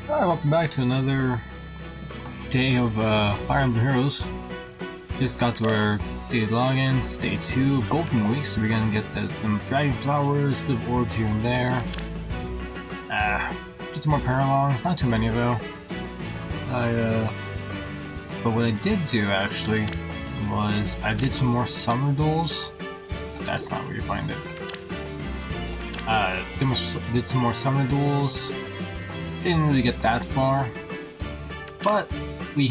Alright, welcome back to another day of Fire Emblem Heroes. Just got to our daily logins, day 2 of Golden Week, so we're gonna get some dragon flowers, the orbs here and there. Get some more paralongs, not too many though. But what I did do actually was I did some more summer duels. That's not where you find it. Did some more summer duels. Didn't really get that far, but we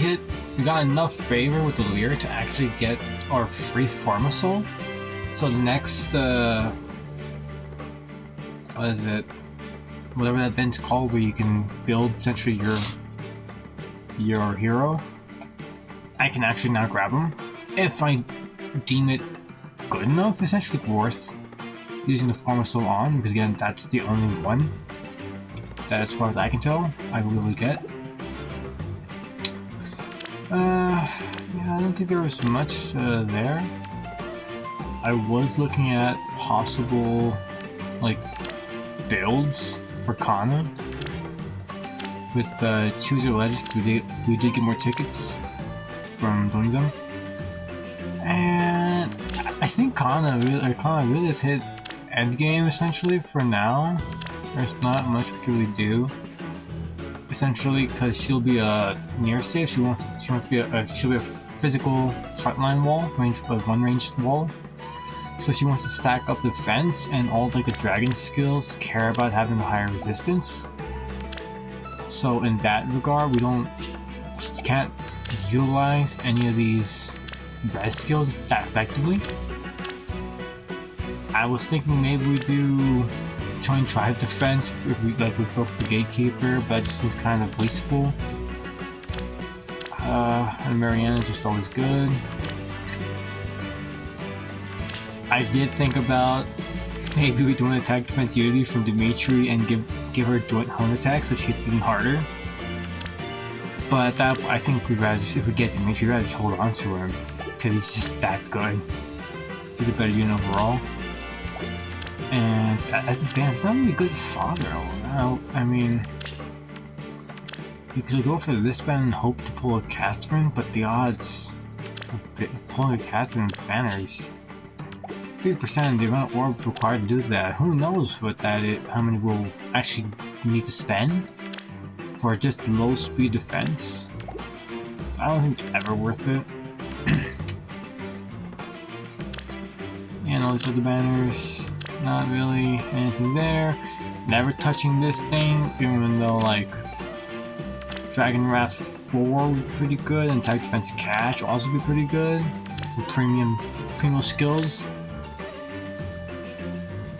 got enough favor with the Lear to actually get our free Pharmasoul. So the next, what is it? Whatever that event's called, where you can build essentially your hero, I can actually now grab him if I deem it good enough. Essentially worth using the Pharmasoul on, because again, that's the only one that, as far as I can tell, I will really get. Yeah, I don't think there was much there. I was looking at possible, like, builds for Kana with Choose Your Legends, because we did get more tickets from doing them. And I think Kana really has hit endgame essentially for now. There's not much we can really do, essentially, because she'll be a near save. She won't be a physical frontline wall, one ranged wall. So she wants to stack up defense, and all like the dragon skills care about having a higher resistance. So in that regard, we can't utilize any of these res skills that effectively. I was thinking maybe we do joint tribe defense if we go for the gatekeeper, but that just seems kind of wasteful. And Mariana's just always good. I did think about maybe we do an attack defense unity from Dimitri and give her joint hone attack so she hits even harder. But at that, I think we'd rather just, if we get Dimitri, we'd rather just hold on to him because he's just that good. He's a better unit overall. And as it stands, it's not really a good father. I mean, you could go for this banner and hope to pull a Catherine, but the odds of pulling a Catherine banner is 3%. The amount of orbs required to do that. Who knows what that is? How many we'll actually need to spend for just low speed defense? I don't think it's ever worth it. And all these other banners. Not really anything there. Never touching this thing, even though like Dragon Wrath 4 would be pretty good, and Type Defense Cash will also be pretty good. Some premium skills.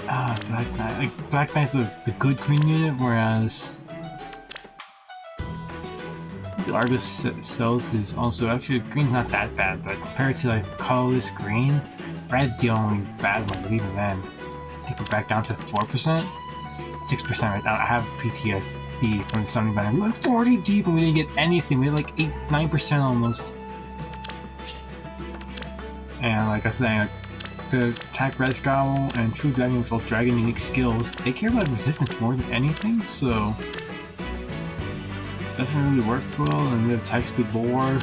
Black Knight. Like, Black Knight's the good green unit, whereas the Argus Cells is also actually green's not that bad, but compared to like colorless green, red's the only bad one. But even then. I think we're back down to 4%? 6% right now. I have PTSD from the Sunny Banner. We went 40 deep and we didn't get anything. We had like 9% almost. And like I was saying, the Attack Red Scowl and True Dragon with both Dragon unique skills, they care about resistance more than anything, so it doesn't really work well. And we have Attack Speed Bulwark.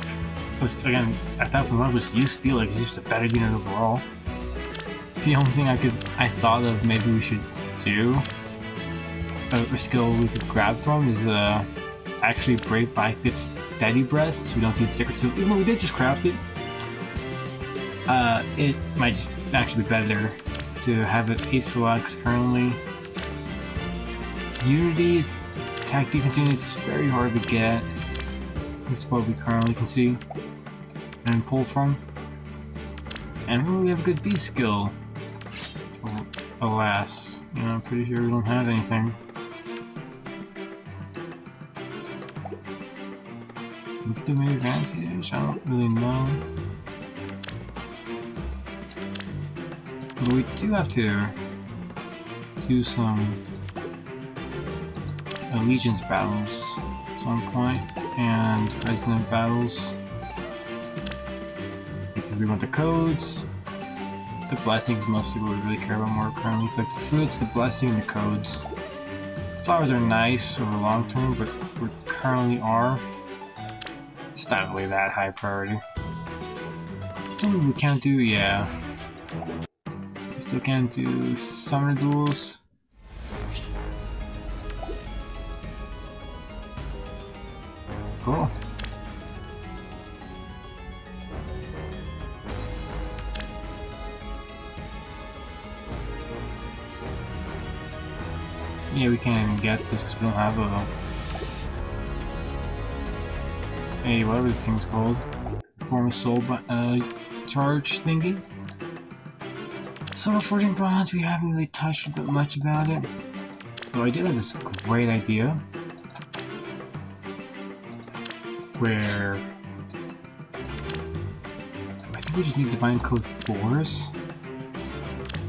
But again, at that point, I was used feel like it's just a better unit overall. The only thing I thought of maybe we should do, a skill we could grab from, is actually Brave Bike gets Steady Breath, so we don't need Sacred Seal. Even though we did just craft it, it might just actually be better to have it Ace Select, because currently Unity's attack defense units is very hard to get. This is what we currently can see and pull from. And we have a good B skill. Alas, you know, I'm pretty sure we don't have anything. Give me advantage? I don't really know. But we do have to do some allegiance battles at some point, and resonant battles. Because we want the codes. The blessings mostly what we really care about more currently. It's like the fruits, the blessing, and the codes. Flowers are nice over the long term, but we currently are. It's not really that high priority. Still, we can't do, yeah. We still can't do summoner duels. Cool. Yeah, we can get this because we don't have a... Hey, whatever this thing's called. Form a soul charge thingy. Soul forging bronze, we haven't really touched much about it. Though I did have this great idea. Where... I think we just need Divine Code 4s.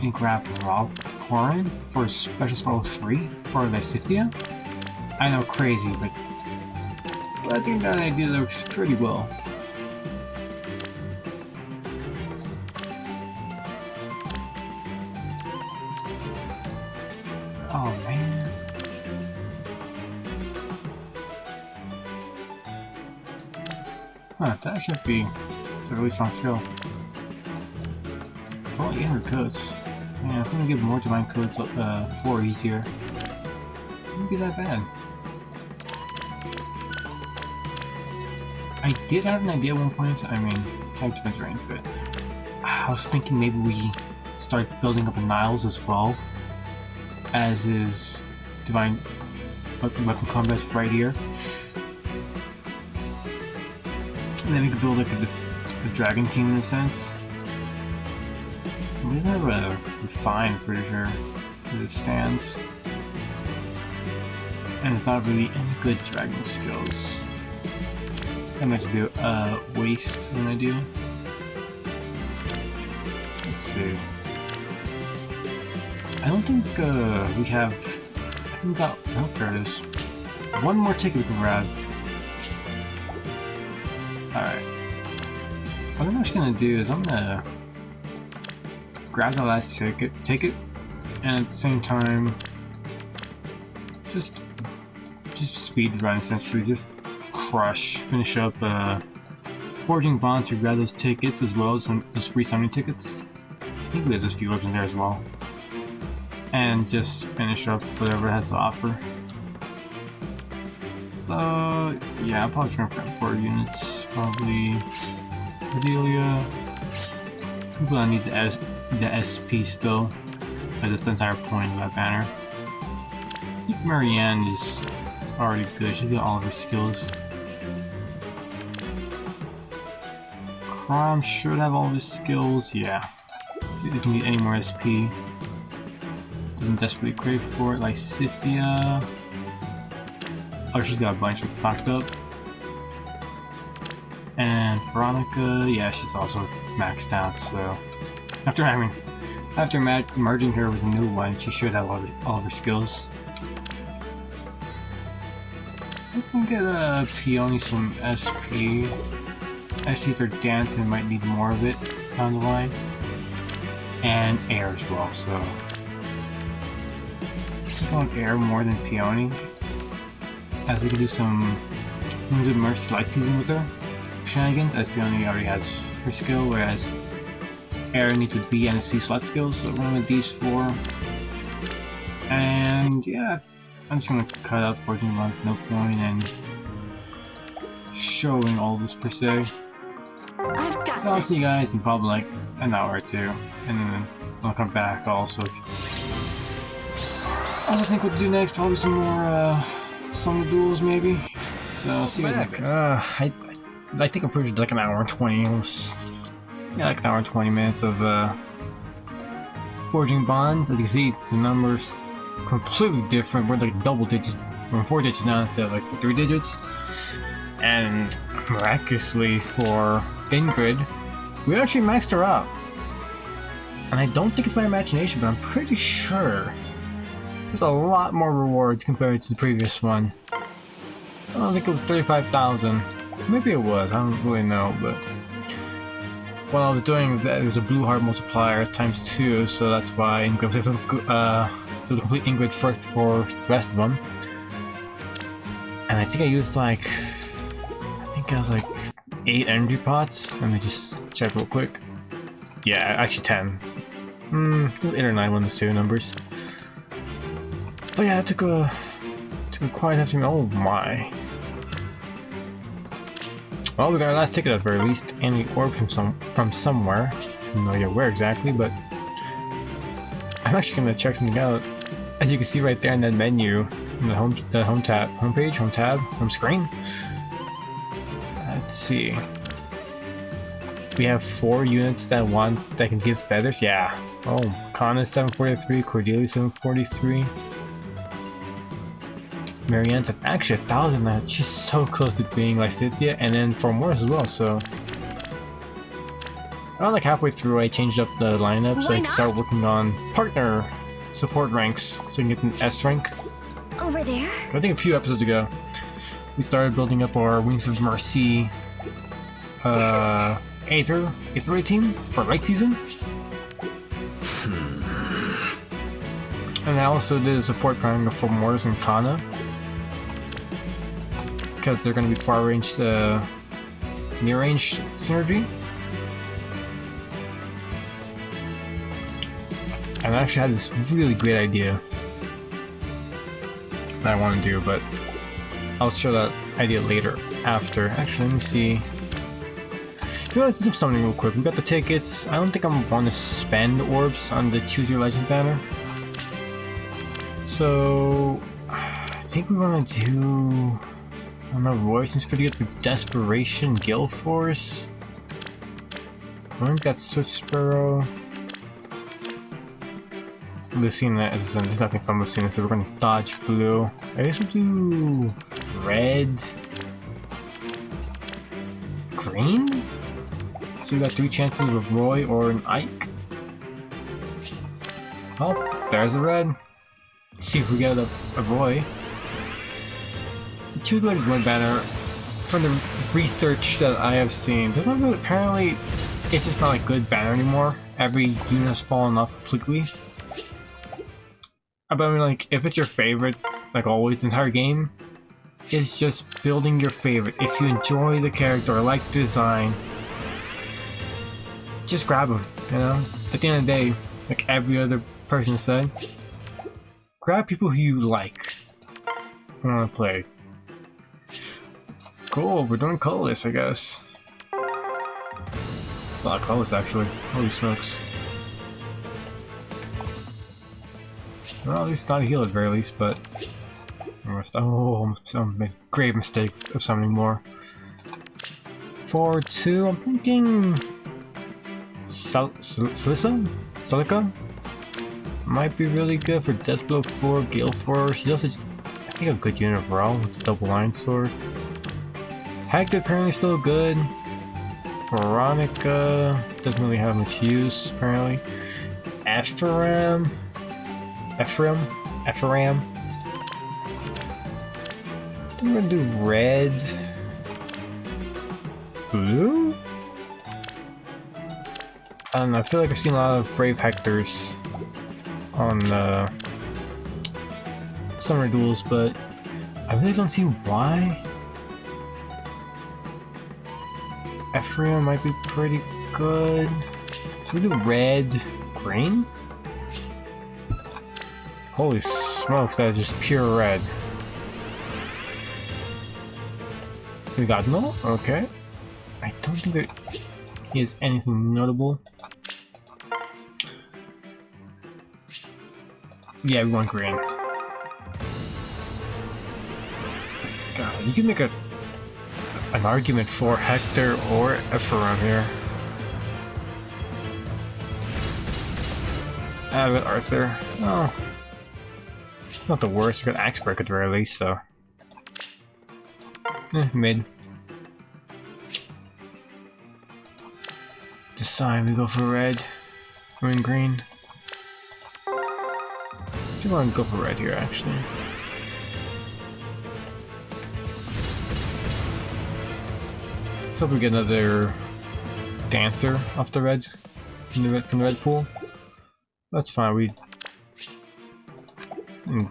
And grab Rob Horan for Special Spell 3 for Lysithia. I know, crazy, but I think that idea works pretty well. Oh man. Huh, that should be a really strong skill. Oh, 800 codes. Yeah, if I'm gonna give more Divine Codes 4 easier, it wouldn't be that bad. I did have an idea at one point, I mean, type defense range, but I was thinking maybe we start building up a Niles as well, as is Divine Weapon Combat right here. And then we could build like a Dragon team in a sense. We have a Refine, pretty sure, as it stands. And it's not really any good dragon skills. That might be a waste of an idea. Let's see. I don't think we have... I think we got... Oh, there it is. One more ticket we can grab. Alright. What I'm actually gonna do is I'm gonna grab the last ticket, and at the same time just speed run essentially, just finish up Forging Bond to grab those tickets as well as those free summoning tickets. I think there's a few in there as well. And just finish up whatever it has to offer. So yeah, I'm probably trying to grab 4 units, probably Cordelia. People I need the SP still, but that's the entire point of that banner. I think Marianne is already good, she's got all of her skills. Crom should have all of his skills, yeah. See if he can get any more SP. Doesn't desperately crave for it, like Lysithia. Oh, she's got a bunch of stocked up. And Veronica, yeah, she's also maxed out, so... After merging her with a new one, she should have all of her skills. We can get Peony some SP. SPs are dancing, might need more of it down the line. And air as well, so... I want air more than Peony, as we can do some Moons of Mercy Light Season with her shenanigans, as Peony already has her skill, whereas air needs a B and a C slot skill, so one of these 4. And yeah, I'm just gonna cut out 14 months, no point in showing all this per se. So I'll see you guys in probably like an hour or 2, and then I'll come back also. I think we'll do next probably some more summer duels maybe. So I'll see you guys next. I think I'm pretty sure like an hour and 20. Yeah, like an hour and 20 minutes of forging bonds. As you can see, the numbers completely different. We're like double digits. We're 4 digits now instead of like 3 digits. And miraculously for Ingrid, we actually maxed her out. And I don't think it's my imagination, but I'm pretty sure there's a lot more rewards compared to the previous one. I don't think it was 35,000. Maybe it was, I don't really know, but while I was doing that, it was a blue heart multiplier times 2, so that's why I'm going to so the complete Ingrid first for the rest of them. And I think I used like, I think it was like 8 energy pots. Let me just check real quick. Yeah, actually 10. 8 or 9 ones, 2 numbers. But yeah, it took a quite hefty. Oh my. Well, we got our last ticket at the very least, and the orb from somewhere. No idea where exactly, but I'm actually gonna check something out. As you can see right there in that menu, in the home screen. Let's see. We have 4 units that can give feathers. Yeah. Oh, Kana 743, Cordelia 743. Marianne's at actually 1,000 now. She's so close to being like Cynthia, and then for more as well. So around like halfway through, I changed up the lineup so I can start working on partner support ranks, so you can get an S rank. Over there. I think a few episodes ago, we started building up our Wings of Mercy Aether team for late season. And I also did a support planning for Mortis and Kana, because they're going to be far range, near range synergy. And I actually had this really great idea that I want to do, but I'll show that idea later. After, actually, let me see. You know, let's do something real quick. We got the tickets. I don't think I want to spend orbs on the Choose Your Legends banner. So I think we want to do. I don't know. Roy seems pretty good with Desperation, Guild Force. We've got Swift Sparrow. Lucina, there's nothing from Lucina, so we're going to dodge blue. I guess we'll do red, green? So we got 3 chances with Roy or an Ike. Oh, there's a red. Let's see if we get a Roy. The Choose Legends Red banner, from the research that I have seen, doesn't really, apparently it's just not a good banner anymore. Every unit has fallen off completely. But I mean, like, if it's your favorite, like always, the entire game, it's just building your favorite. If you enjoy the character or like the design, just grab them, you know? At the end of the day, like every other person said, grab people who you like who want to play. Cool, we're doing colorless, I guess. A lot of colors, actually. Holy smokes. Well, at least not a heal at the very least, but... Oh, some grave mistake of summoning more. 4-2, I'm thinking... Celica? Might be really good for Deathblow 4, Gale 4. She's also just, I think, a good unit overall with the double line sword. Hector apparently still good. Veronica doesn't really have much use, apparently. Ephraim. I'm gonna do red. Blue? I don't know, I feel like I've seen a lot of Brave Hectors on summer duels, but I really don't see why. Ephraim might be pretty good. So we do red, green? Holy smokes, that is just pure red. We got no? Okay. I don't think there is anything notable. Yeah, we want green. God, you can make an argument for Hector or Ephraim here. We got Arthur. Oh. It's not the worst, we got Axe Break at the very least, so. Mid. Decide we go for red. Or in green. I do want to go for red here, actually. Let's hope we get another Dancer off the red, from the red pool. That's fine. We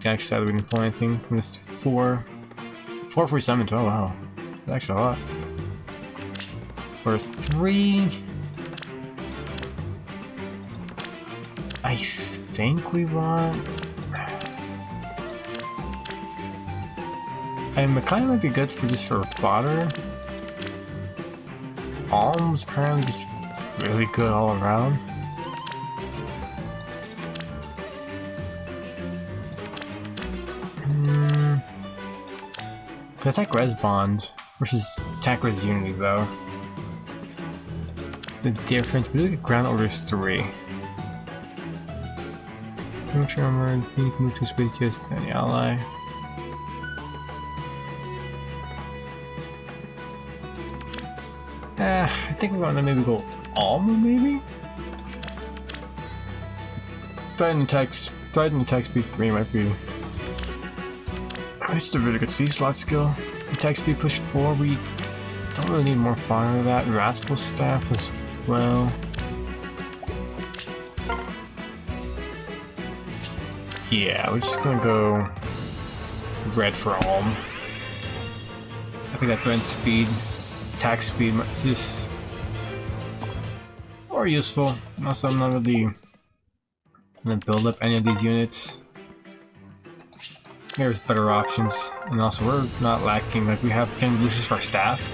actually said we didn't pull anything from this 4 free summons. Oh wow, that's actually a lot. For 3, I think we want. And Makai might be good for just for fodder. Alms apparently just really good all around. Attack res bond versus attack res unities though. The difference, we look at ground orders 3. Military armor, you can move to space just any ally. I think we want to maybe go Alma, maybe? Trident attack speed 3 might be. It's a really good C-slot skill. Attack speed push 4, we don't really need more fire than that. Wrathful staff as well. Yeah, we're just gonna go red for Alm. I think that red speed, attack speed is just more useful. Also, I'm not really gonna build up any of these units. There's better options, and also we're not lacking. Like we have King Lucius for our staff.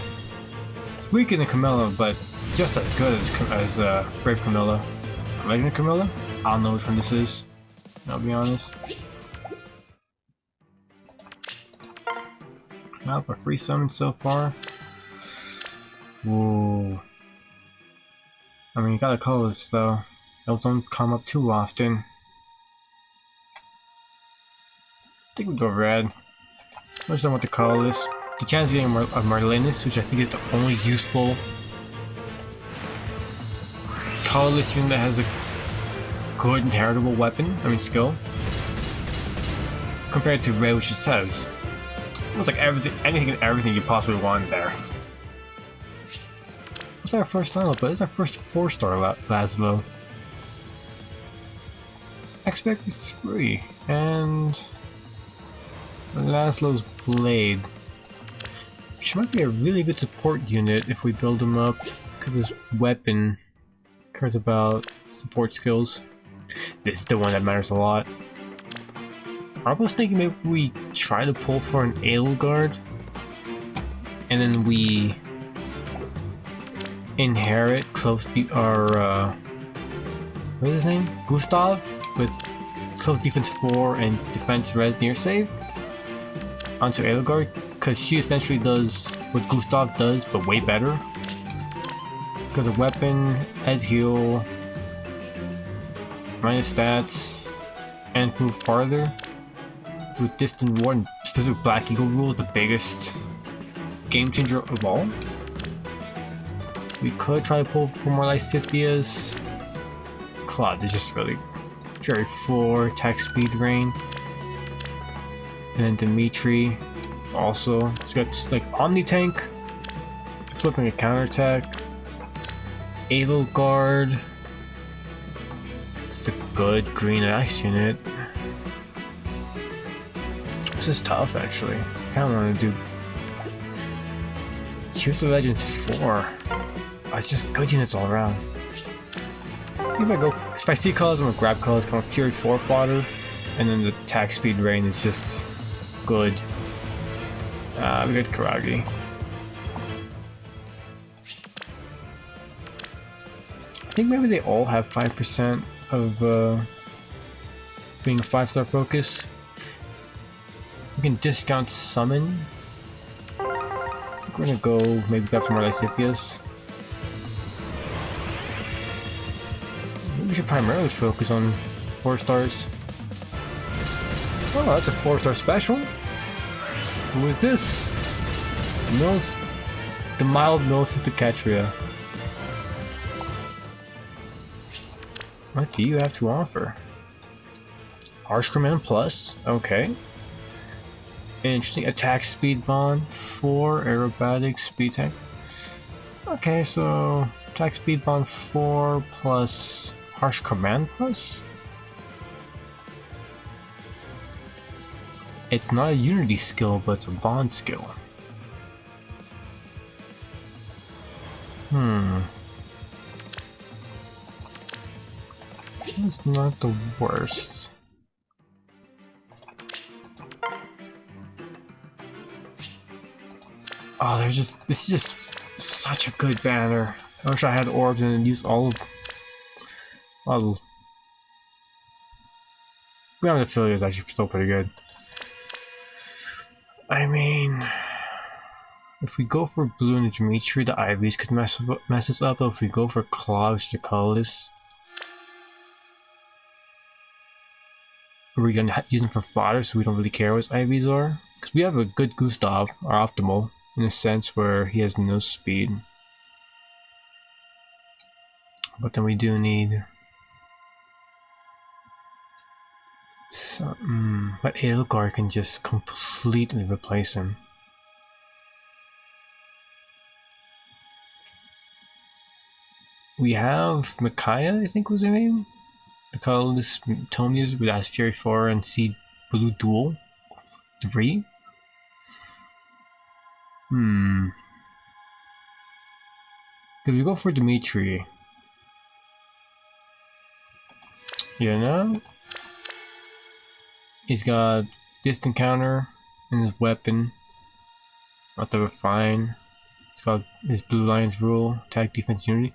It's weaker than Camilla, but just as good as Brave Camilla. Legend Camilla? I don't know which one this is. I'll be honest. Now for free summon so far. Whoa. I mean, you gotta call this though. Those don't come up too often. I think we go red. I just don't want to call this. The chance of getting a Marlinus, which I think is the only useful colorless unit that has a good inheritable weapon, skill. Compared to red, which it says. It's like anything and everything you possibly want there. It's our first lineup, but it's our first 4-star Laszlo. Expect is 3, and Laszlo's Blade, which might be a really good support unit if we build him up, because his weapon cares about support skills. This is the one that matters a lot. I was thinking maybe we try to pull for an Edelgard, and then we inherit our what is his name? Gustav with close defense 4 and defense res near save onto Edelgard, because she essentially does what Gustav does but way better. Because a weapon, as heal, minus stats, and move farther. With distant war and specific Black Eagle rule is the biggest game changer of all. We could try to pull for more Lysithias. Claude is just really very 4 attack speed rain. And then Dimitri also. It's got like Omni Tank, flipping a counterattack. Edelgard. It's a good green ice unit. This is tough actually. I kinda wanna do Choose the Legends 4. It's just good units all around. If I go Spicy colors, I'm gonna grab colors, come Fury 4 fodder, and then the attack speed rain is just good. We got Karagi. I think maybe they all have 5% of being a 5-star focus. We can discount summon. I think we're gonna go maybe grab some more Lysithias. We should primarily focus on 4 stars. Oh, that's a 4-star special. Who is this? The mild Gnosis to Ketria. What do you have to offer? Harsh Command Plus, okay. Interesting. Attack speed bond, 4 aerobatic speed tank. Okay, so Attack speed bond 4 plus harsh command plus? It's not a unity skill, but it's a bond skill. That's not the worst. Oh, this is just such a good banner. I wish I had orbs and used all of... Well, Beyond Affiliate is actually still pretty good. I mean, if we go for blue and the Dimitri, the IVs could mess us up, but if we go for Clogs, the colorless, we're gonna use them for fodder, so we don't really care what his IVs are. Because we have a good Gustav, or optimal, in a sense where he has no speed. But then we do need something. But Aelgar can just completely replace him. We have Micaiah, I think was her name. I call this Tomia's with Ask Fury 4 and see Blue Duel 3. If we go for Dimitri, you know, he's got distant counter in his weapon, not the refine. He's got his Blue Lion's rule, attack, defense, unity,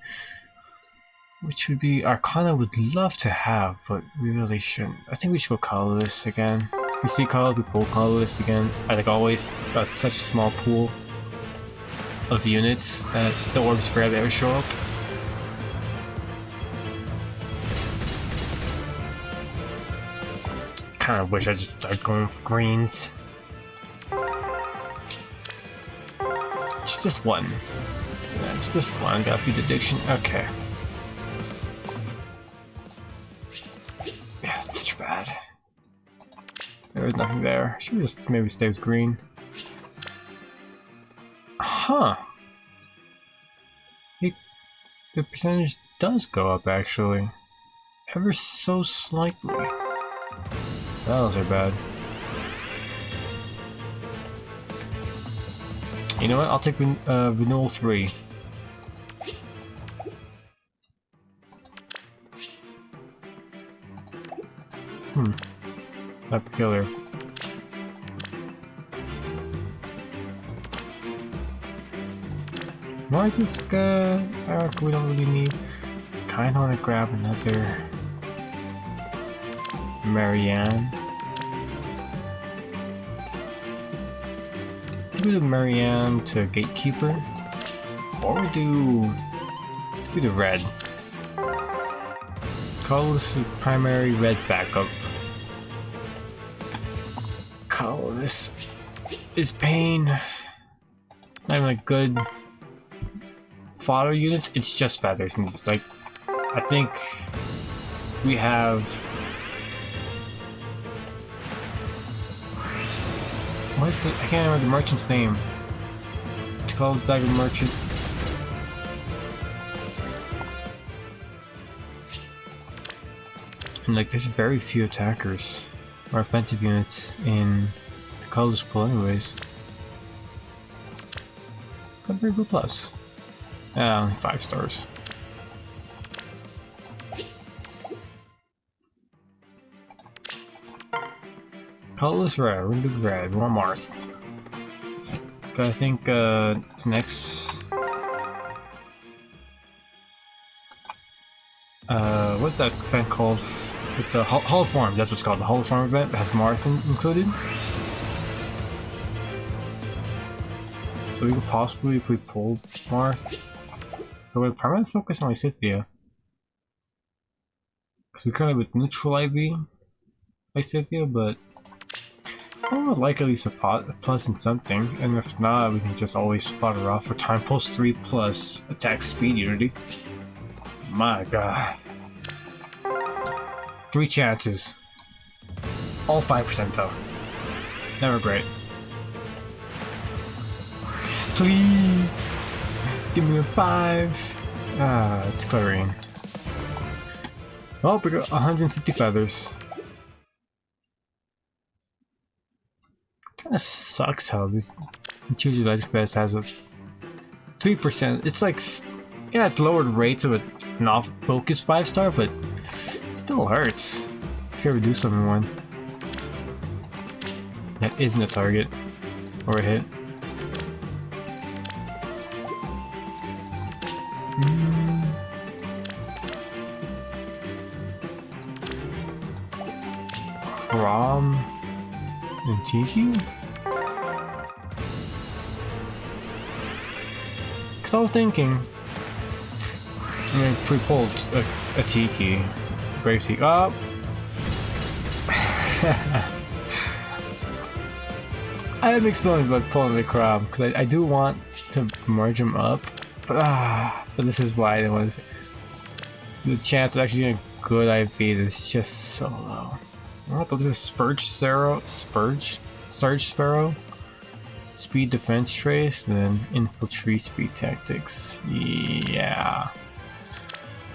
which would be Arcana would love to have, but we really shouldn't. I think we should go colorless again. If we see colors, we pull colorless again. I think always, it's got such a small pool of units that the orbs rarely ever show up. Kinda wish I just started going for greens. It's just one. Yeah, it's just one. Gotta feed addiction. Okay. Yeah, it's such bad. There was nothing there. Should we just maybe stay with green? Huh. The percentage does go up actually. Ever so slightly. Those are bad. You know what? I'll take Renewal 3. That killer. Marziska, Eric, we don't really need. Kinda wanna grab another Marianne. Do the Marianne to Gatekeeper, or we do the red. Colorless primary, red's backup. Colorless is pain. It's not even like good fodder units. It's just feathers, and it's like I think we have. What is it? I can't remember the merchant's name. Close Dagger Merchant. And like, there's very few attackers or offensive units in the colorless pool, anyways. Got very good plus. Only 5 stars. Colorless red, we're gonna do red, we want Marth. But I think next what's that event called? With the Hall of Form, that's what's called, the Hall of Form event. It has Marth included. So we could possibly, if we pulled Marth, so we're primarily focused on Lysithea. Because we kind of with neutral IV Lysithea, but I would like at least a plus in something, and if not, we can just always fodder off for Time Pulse 3 plus attack speed unity. My god. 3 chances. All 5% though. Never great. Please! Give me a 5! Ah, it's clearing. Oh, we got 150 feathers. Kinda sucks how this Choose Your Legend Fest has a 3%. It's like, yeah, it's lowered rates of an off-focus 5-star, but it still hurts if you ever do something one that isn't a target or a hit. Rom and Tiki? Cause I was thinking, I mean, if we pulled a Tiki, Brave Tiki, oh! I have mixed feelings about pulling the Crom, because I do want to merge them up, but this is why I don't want to say. The chance of actually getting a good IV is just so low. What, they'll do a Surge Sparrow, Speed Defense Trace, and then Infiltrate Speed Tactics. Yeah.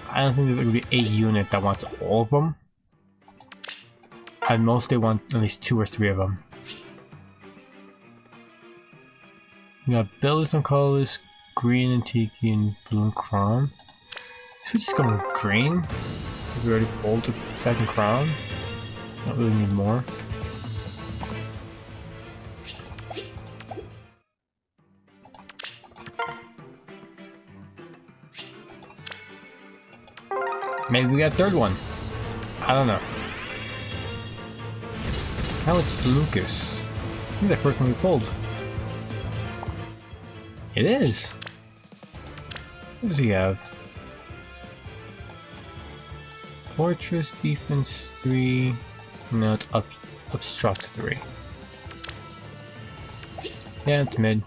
I don't think there's going to be a unit that wants all of them. At most they want at least 2 or 3 of them. We got Billy and colors, green and Tiki and blue and Crown. So we just go with green. We already pulled the second Crown. Don't really need more. Maybe we got a third one. I don't know. Now it's Lucas. This is the first one we pulled. It is. What does he have? Fortress, Defense 3. No, it's Obstruct 3. Yeah, it's mid.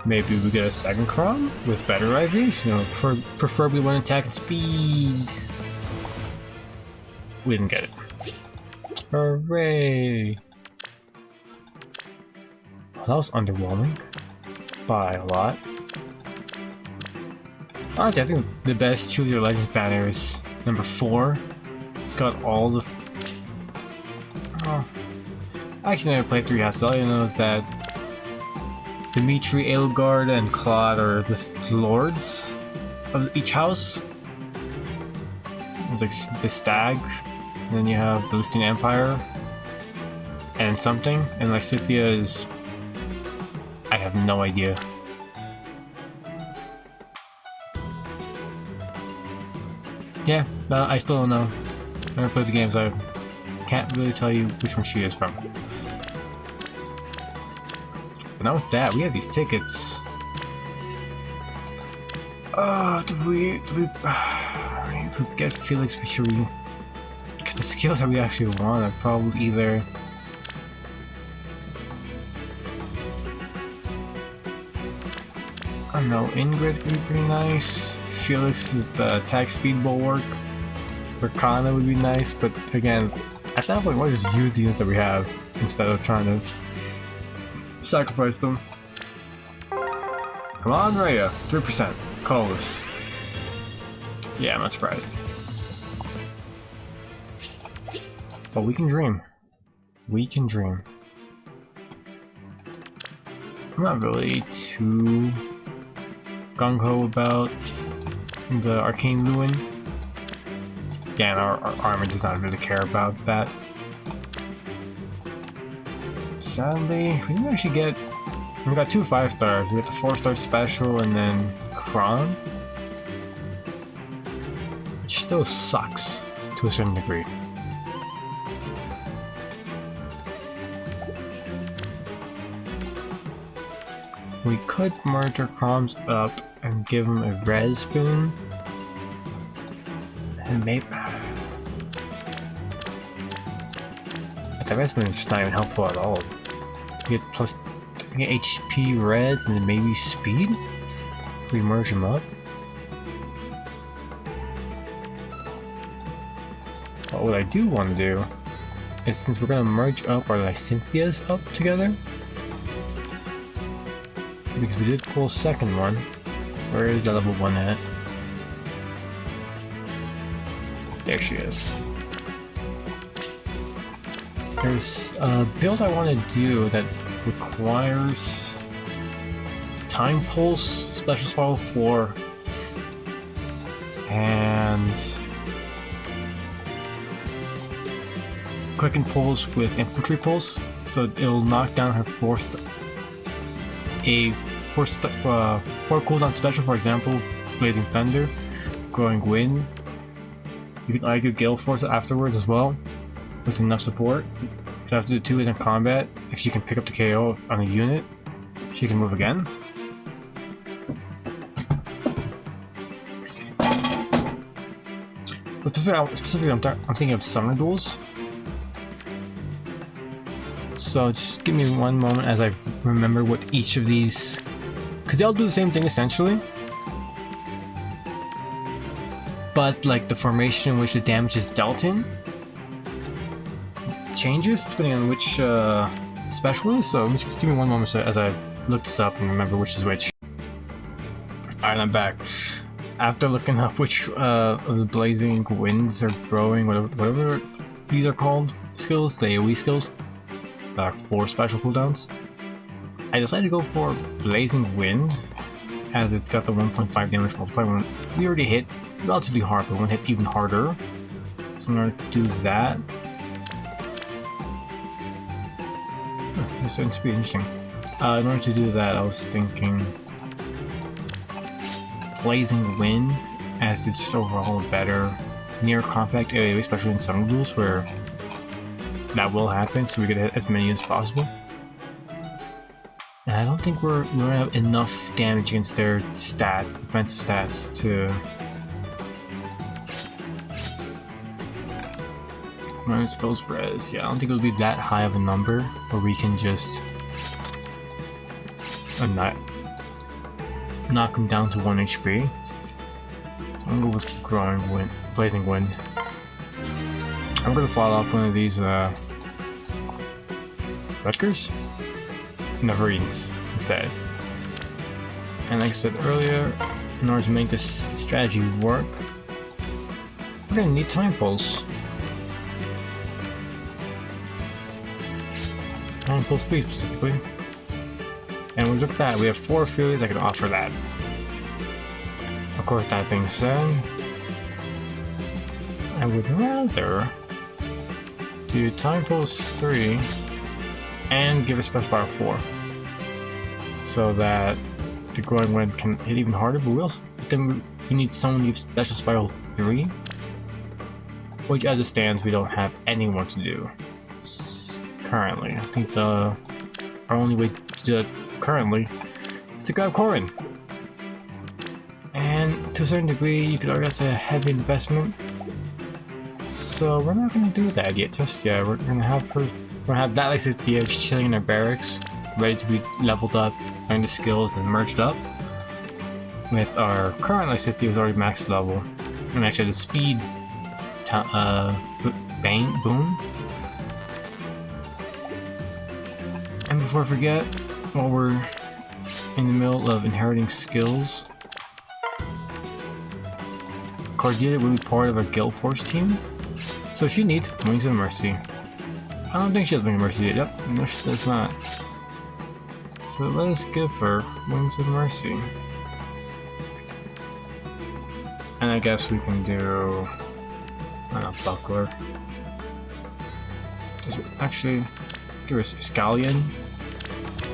Maybe we get a second Crom with better IVs, you know, preferably one attack and speed. We didn't get it. Hooray! Well, that was underwhelming. By a lot. Honestly, I think the best Choose Your Legends banner is number 4. It's got all the... Oh. I actually never played 3 houses. All you know is that Dimitri, Aelgard, and Claude are the lords of each house. It's like the stag, and then you have the Lucian Empire, and something, and like Scythia is... I have no idea. Yeah, I still don't know. I never played the games, I can't really tell you which one she is from. But now with that, we have these tickets. Do we get Felix, but should we... Because the skills that we actually want are probably either... I don't know, Ingrid would be pretty nice. Felix is the attack speed bulwark. Rakana would be nice, but again, at that point, why just use the units that we have instead of trying to sacrifice them? Come on, Rhea, 3%. Colorless. Yeah, I'm not surprised. But we can dream. We can dream. I'm not really too gung-ho about the Arcane Lewin. Again, our armor does not really care about that. Sadly, we didn't actually get... We got 2 5-stars. We got the 4-star special and then Kron. Which still sucks to a certain degree. We could merge our Kroms up and give them a res boon. And maybe... But the res boon is just not even helpful at all. You get plus, I think, HP res and then maybe speed? If we merge them up. But what I do want to do is, since we're going to merge up our like Cynthias up together, because we did pull a second one. Where is the level 1 at? There she is. There's a build I want to do that requires Time Pulse, Special Spiral 4, and Quicken Pulse with Infantry Pulse, so it'll knock down her 4 cooldown special, for example, Blazing Thunder, Growing Wind. You can argue Gale Force afterwards as well, with enough support. So after the 2 is in combat, if she can pick up the KO on a unit, she can move again. So specifically I'm thinking of Summer Duels. So just give me one moment as I remember what each of these, because they all do the same thing essentially, but like the formation in which the damage is dealt in changes depending on which special is. So just give me one moment as I look this up and remember which is which. Alright, I'm back. After looking up which of the Blazing Winds are growing, whatever these are called, skills, the AoE skills, 4 special cooldowns, I decided to go for Blazing Wind, as it's got the 1.5 damage multiplier when we already hit relatively hard, but one hit even harder. So in order to do that, this is pretty interesting. In order to do that, I was thinking Blazing Wind, as it's just overall a better near compact AoE, especially in Summer Duels where that will happen, so we can hit as many as possible. And I don't think we're gonna have enough damage against their stats, defensive stats, to minus Phil's res. Yeah, I don't think it'll be that high of a number where we can just knock him down to 1 HP. I'm gonna go with Growing Wind, Blazing Wind. I'm gonna fall off one of these Rutgers? No, Marines instead. And like I said earlier, in order to make this strategy work, we're gonna need Time Pulse. Time Pulse 3 specifically. And we look at that, we have 4 affiliates that can offer that. Of course, that being said, I would rather do Time Pulse 3 and give a Special Power 4, so that the Growing Wind can hit even harder, but then we need someone to give Special Spiral 3, which as it stands we don't have anyone to do currently. I think our only way to do it currently is to grab Corin. And to a certain degree you could argue that's a heavy investment, so we're not going to do that just yet. We're going to have that Lysithea chilling in our barracks, ready to be leveled up, learn the skills, and merged up with our current Lysithea who's already max level, and actually the speed boom. And before I forget, while we're in the middle of inheriting skills, Cordelia will be part of our Guild Force team, so she needs Wings of Mercy. I don't think she has Wings of Mercy yet. Yep, no she does not. So let us give her Wings of Mercy. And I guess we can do Buckler. Actually, give her Scallion.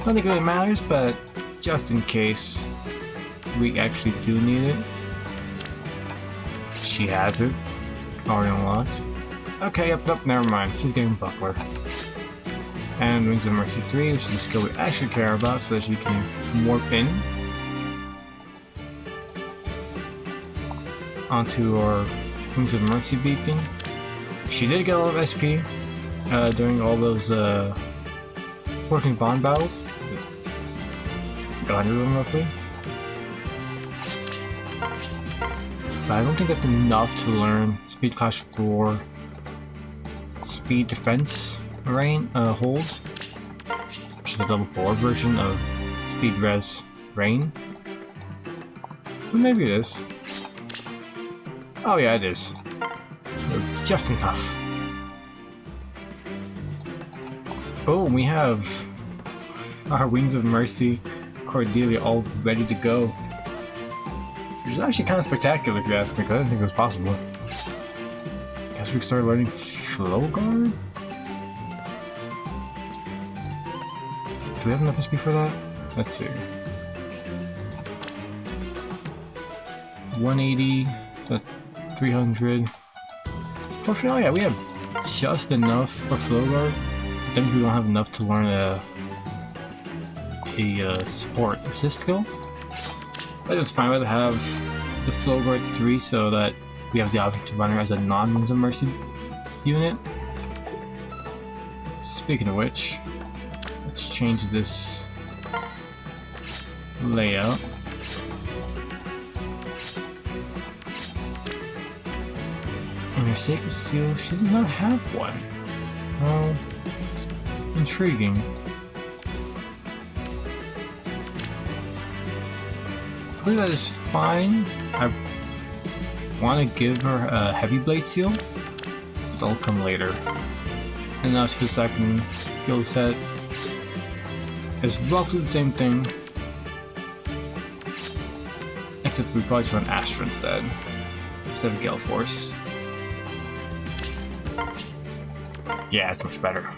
I don't think it really matters, but just in case we actually do need it, she has it already unlocked. Okay, yep, never mind. She's getting Buckler. And Wings of Mercy 3, which is a skill we actually care about, so that she can warp in onto our Wings of Mercy beacon. She did get a lot of SP during all those Fortune Bond battles. 100 of them roughly. But I don't think that's enough to learn Speed Clash 4 Speed Defense hold, which is the level 4 version of Speed Res rain? Well, maybe it is. Oh yeah, it is. It's just enough. Boom, we have our Wings of Mercy, Cordelia all ready to go. Which is actually kind of spectacular if you ask me, because I didn't think it was possible. Guess we can start learning Flow Guard? Do we have enough SP for that? Let's see. 180, so 300. Fortunately, yeah, we have just enough for Flow Guard. I think we don't have enough to learn a support assist skill. But it's fine to have the Flow Guard 3 so that we have the option to run her as a non-Wings of Mercy unit. Speaking of which, let's change this layout. And her Sacred Seal, she does not have one. Well, intriguing. I believe that is fine. I want to give her a Heavy Blade Seal, but that'll come later. And as for the second skill set, it's roughly the same thing, except we probably should run Astra instead of Gale Force. Yeah, it's much better.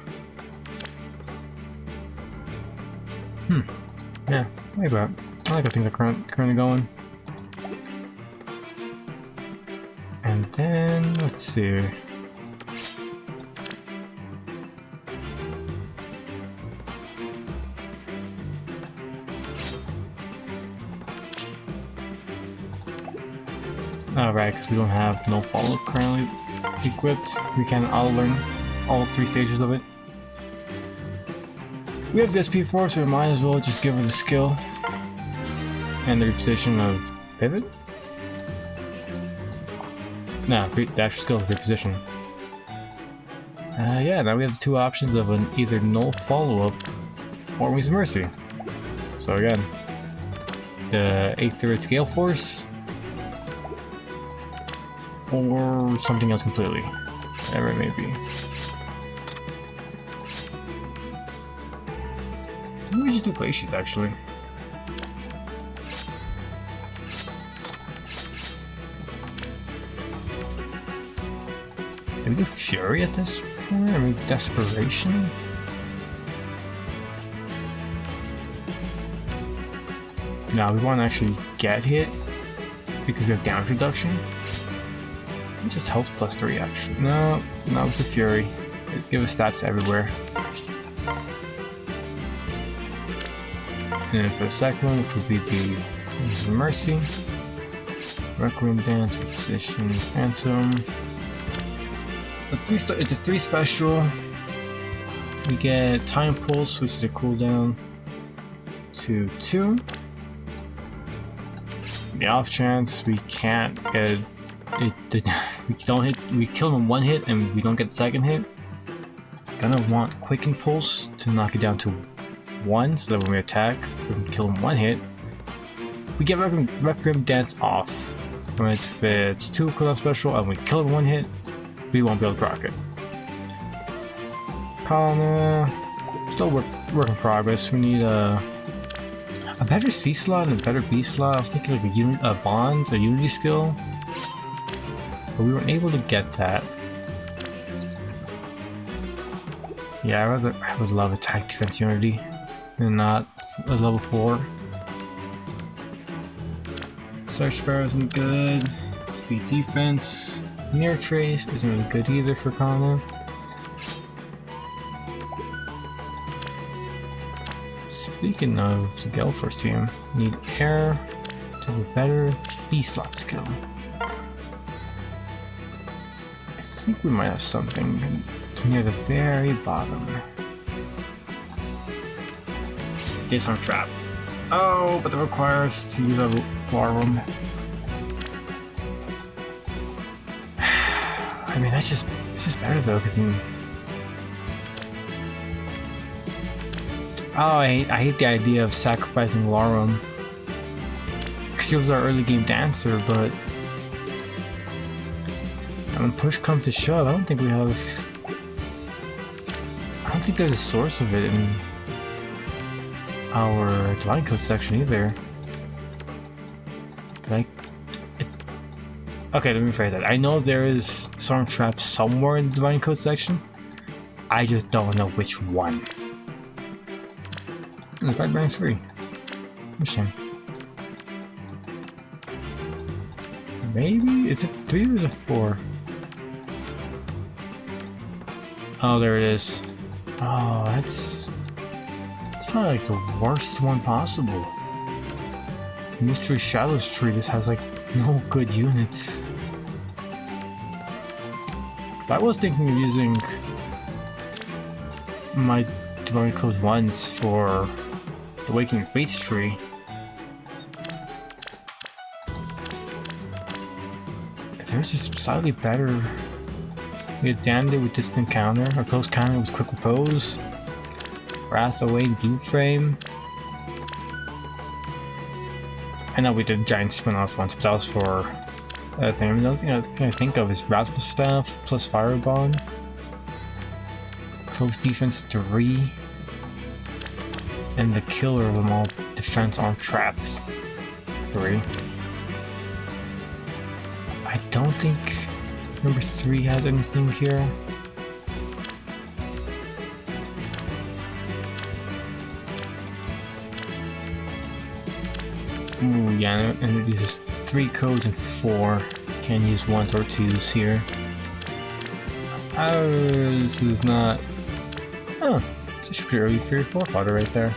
Yeah, I like that. I like how things are currently going. And then, let's see. Alright, because we don't have no follow-up currently equipped, we can auto-learn all 3 stages of it. We have the SP for it, so we might as well just give her the skill and the reposition of pivot. No, the actual skill is reposition. Yeah, now we have the 2 options of an either null follow-up or Wings of Mercy. So again, the 8th Gale Force or something else completely, whatever it may be. Maybe we just do Glaciers actually. Did we do Fury at this point? I mean, Desperation? No, we want to actually get hit because we have damage reduction. It's just health plus 3 actually. No, it's the Fury. Give us stats everywhere. And then for the second one, which would be the Wings of Mercy, Requiem Dance, Position, Phantom. It's a 3 special. We get Time Pulse, which is a cooldown, to 2. The off chance we can't get we kill him 1 hit and we don't get the second hit. Gonna want Quicken Pulse to knock it down to 1, so that when we attack, we can kill him 1 hit. We get Requiem Dance off. If it's 2 cooldown special and we kill him 1 hit, we won't be able to proc it. Still work in progress. We need a better C slot and a better B slot. I was thinking like a Bond, a Unity skill, but we weren't able to get that. Yeah, I would love attack defense Unity and not a level 4. Search Sparrow isn't good. Speed defense. Near Trace isn't really good either for Kana. Speaking of the Gale Force team, need Air to have a better B slot skill. I think we might have something near the very bottom. Disarm Trap. Oh, but it requires us to use a War Room. I mean, it's just better though, because oh, I hate the idea of sacrificing Larum because he was our early game dancer, but when push comes to shove, I don't think we have. I don't think there's a source of it in our Divine Code section either. Like, okay, let me rephrase that. I know there is Storm Trap somewhere in the Divine Code section. I just don't know which one. It's right bearing 3. Interesting. Maybe? Is it 3 or is it 4? Oh, there it is. Oh, that's probably like the worst one possible. Mystery Shadows Tree just has like no good units. I was thinking of using my Divine Code 1s for the Awakening Fates tree. There's just slightly better. We had Xander with Distant Counter, or Close Counter with Quick Repose, Wrath Awake Blue Frame. I know we did Giant Spin-off once, but that was for that thing. The only thing I can think of is Wrathful Staff plus Firebond. Close Defense 3. And the killer of them all, Defense on Traps 3. I don't think number 3 has anything here. Ooh, yeah, and it uses 3 codes and 4. Can't use 1s or 2s here. This is not. Oh, it's a purely 3 or 4 fodder right there.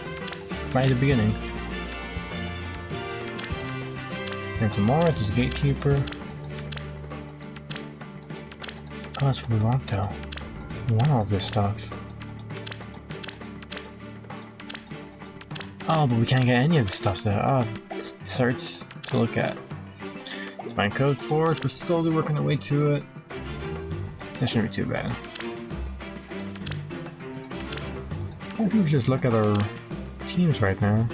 Right at the beginning. And for Mars is Gatekeeper. Oh, that's what we want though. We want all this stuff. Oh, but we can't get any of the stuff, so it starts to look at. Divine Code 4, we're slowly working our way to it. So that shouldn't be too bad. I think we should just look at our teams right now.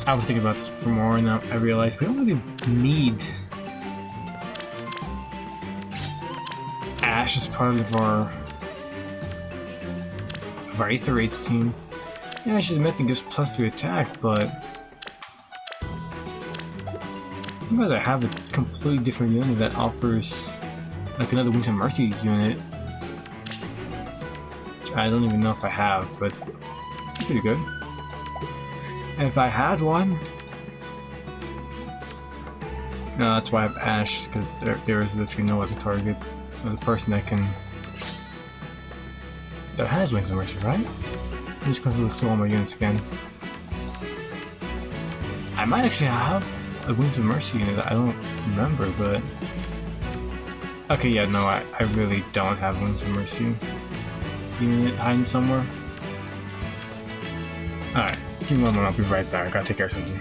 I was thinking about this for more, and I realized we don't really need Ash as part of our Aether Raids team. Yeah, she's missing gives +3 attack, but I'd rather have a completely different unit that offers like another Wings of Mercy unit. Which I don't even know if I have, but it's pretty good. And if I had one, no, that's why I have Ash, because there is literally no other target of the person that has Wings of Mercy, right? I'm just going to look through all my units again. I might actually have a Wings of Mercy unit that I don't remember, but okay, yeah, no, I really don't have Wings of Mercy unit hiding somewhere. Alright, give me one moment, I'll be right back. I gotta take care of something.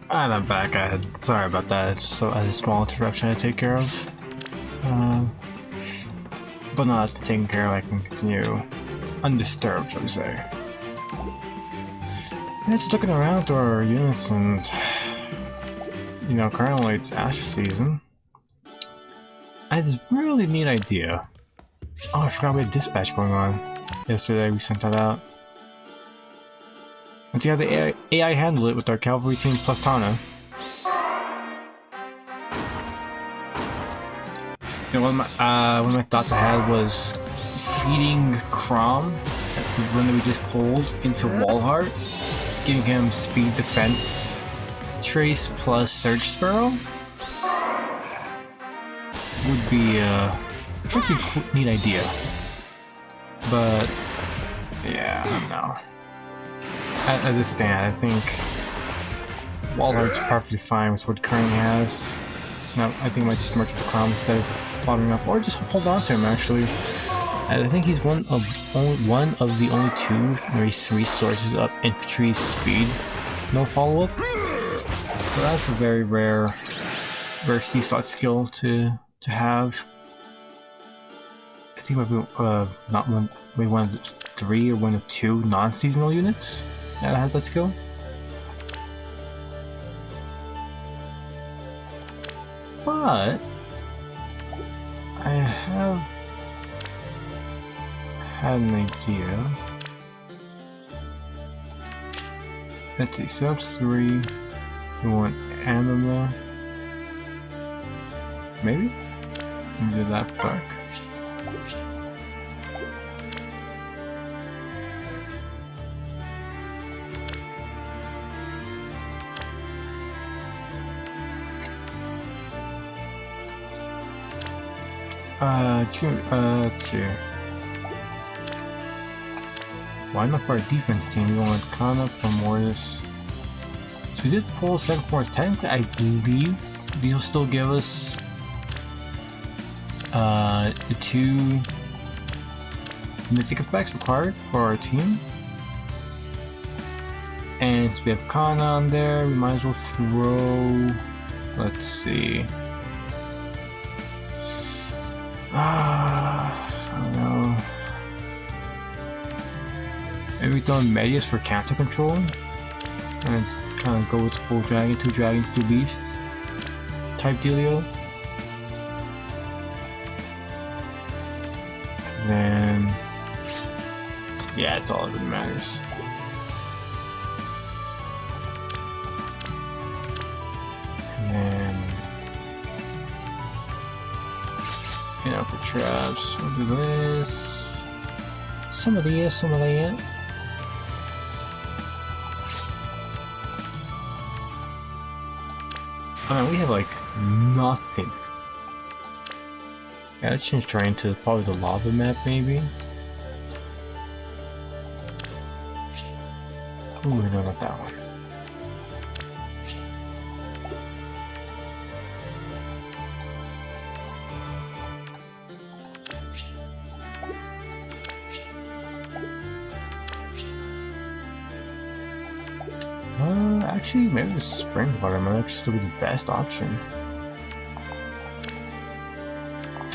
And I'm back. Sorry about that. I had a small interruption I had to take care of. But now that's been taken care of, I can continue undisturbed, shall we say. Yeah, just looking around through our units, and you know, currently it's Asher season. I had this really neat idea. Oh, I forgot we had dispatch going on. Yesterday we sent that out. Let's see how the AI handle it with our cavalry team plus Tana. You know, one of my thoughts I had was feeding Crom, the one that we just pulled, into Wallheart, giving him speed defense trace plus Surge Sparrow. Would be a pretty cool, neat idea. But yeah, I don't know. As it stands, I think Wallheart's perfectly fine with what it currently has. No, I think I might just merge the Crom instead of following up, or just hold on to him actually. I think he's one of the only 2, maybe 3 sources of infantry speed, no follow-up. So that's a very rare C-slot skill to have. I think we wanted to 3 or one of 2 non-seasonal units that has that skill. But I have had an idea. Let's see, subs 3. We want anima. Maybe? Do that back. Let's see. Why not for our defense team? We want Kana from Mortis. So we did pull 7 points. Technically, I believe these will still give us the 2 mythic effects required for our team. And so we have Kana on there. We might as well throw. Let's see. I don't know. Maybe we throw Medius for counter control, and kind of go with the full dragon, 2 dragons, 2 beasts type dealio. And then, yeah, it's all that really matters. And then, you know, for traps, we'll do this. Some of these, some of that. I mean, we have like nothing. Yeah, let's change terrain to probably the lava map, maybe. Ooh, no, not that one. Actually, maybe the spring water might actually still be the best option.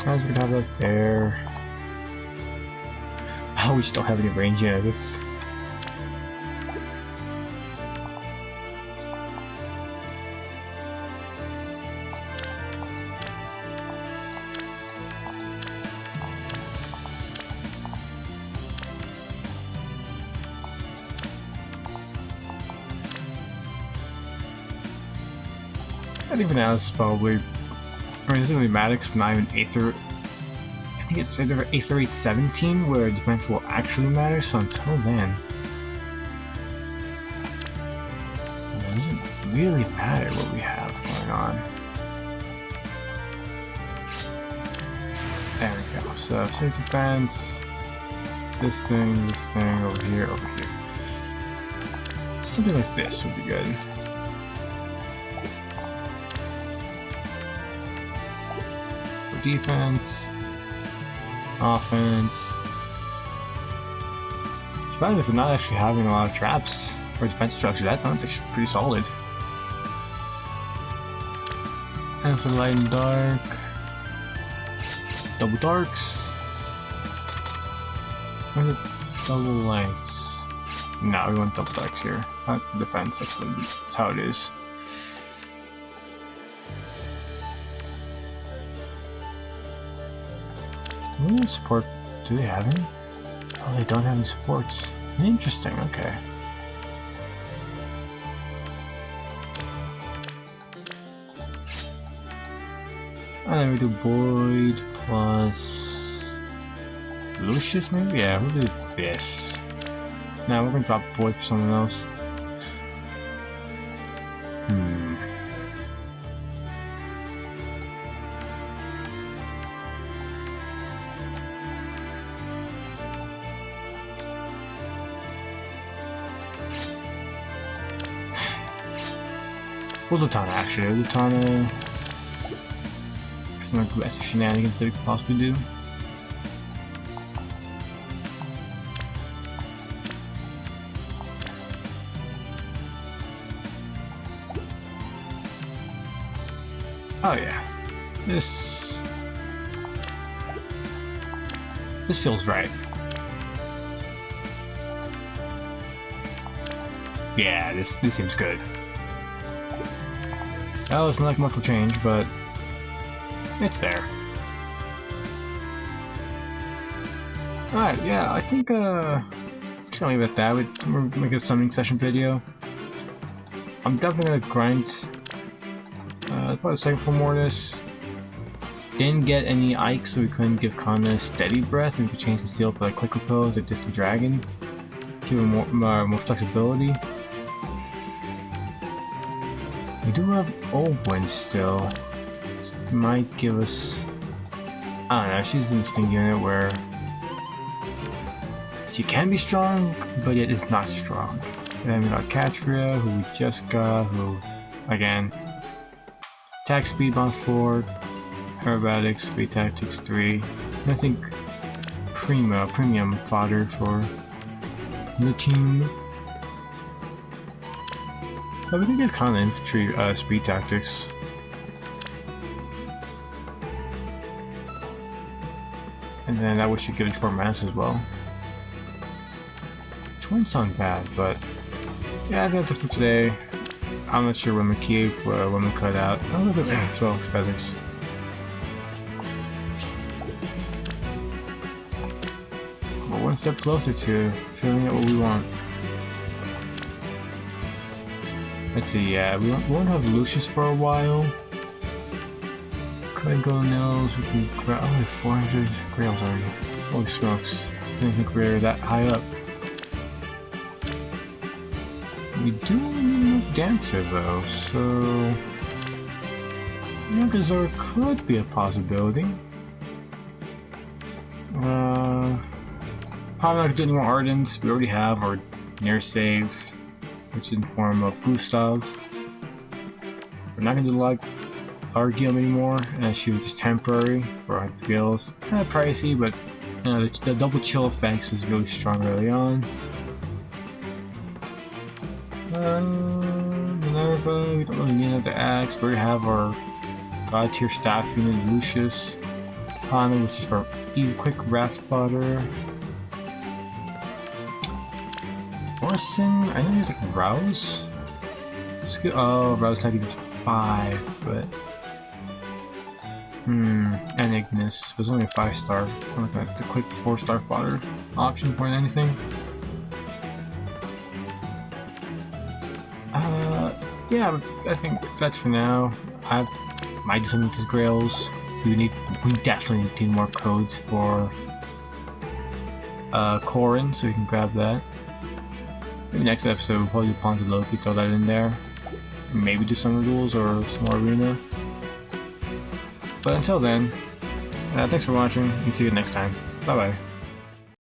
As we have that there. Oh, we just don't have any range yet. That's... And even now, it's probably, I mean, it doesn't really matter because we're not even 8th or, I think it's either 8th or 8th 17 where defense will actually matter, so until then, it doesn't really matter what we have going on. There we go, so safe defense, this thing, over here, Something like this would be good. Defense, offense. Especially if we're not actually having a lot of traps or defense structure, that is pretty solid. And for light and dark, double darks. What is double lights? No, we want double darks here. Not defense. That's how it is. What support do they have any? Oh, they don't have any supports. Interesting, okay. And then we do Boyd plus Lucius, maybe? Yeah, we'll do this. Now we're gonna drop Boyd for someone else. We'll do Tana actually. We'll do Tana. Some aggressive shenanigans that we could possibly do. Oh yeah. This feels right. Yeah, this seems good. Oh, it's not like much will change, but it's there. Alright, yeah, I think just gonna leave it at that. We're make a summoning session video. I'm definitely gonna grind probably a second for more of this. Didn't get any Ike, so we couldn't give Kana steady breath, and we could change the seal for like quick repose, like Distant Dragon. Give him more flexibility. We do have Old Wind still. Might give us... I don't know, she's an interesting unit where she can be strong, but yet is not strong. And then we got Katria, who we just got, who, again, attack speed on 4, aerobatics, speed tactics 3, and I think premium fodder for the team. But we can get kind of infantry speed tactics. And then that should give it 4 mass as well. Which wouldn't sound bad, but yeah, I think that's it for today. I'm not sure when we keep, when we cut out. Oh, look at that, 12 feathers. We're one step closer to filling out what we want. Let's see, yeah, we won't have Lucius for a while. Couldn't go nails, we can grab only 400 grails already. Holy smokes, didn't think we were that high up. We do need enough Dancer though, so Megazord could be a possibility. Probably not doing more Ardents, we already have our near save, which is in form of Gustav. We're not gonna do like our guild anymore, as she was just temporary for our skills. Kind of pricey, but you know, the double chill effects is really strong early on. Minerva, we don't really need another axe. We already have our god tier staff unit, Lucius. Hana, which is for easy, quick wrath fodder. Orson, I know he's like Rouse. Oh, Rouse type even 5, but. And Ignis. It was only a 5-star. I'm looking at the quick 4-star fodder option more than anything. Yeah, I think that's for now. I might do something with these grails. We definitely need more codes for Corrin, so we can grab that. Maybe next episode we'll probably do Pawns of Loki, throw that in there. Maybe do some duels or some more arena. But until then, thanks for watching, and see you next time. Bye bye.